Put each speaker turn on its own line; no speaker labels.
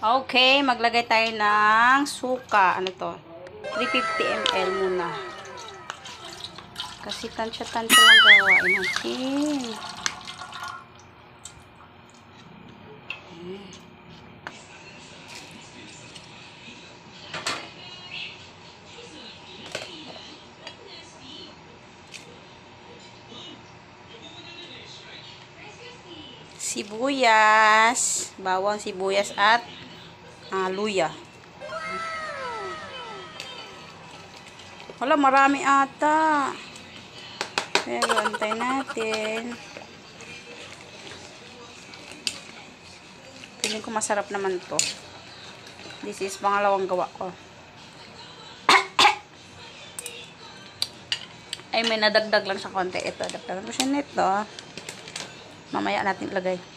Okay, maglagay tayo ng suka. Ano to? 350 ml muna. Kasi tansya-tansya lang gawain natin. Sibuyas, bawang sibuyas at luya. Wala, marami ata. Pero antay natin. Piling ko masarap naman to. This is pangalawang gawa ko. Ay, may nadagdag lang sa konti. Ito, dagdagan ko siya nito. Mamaya natin ilagay.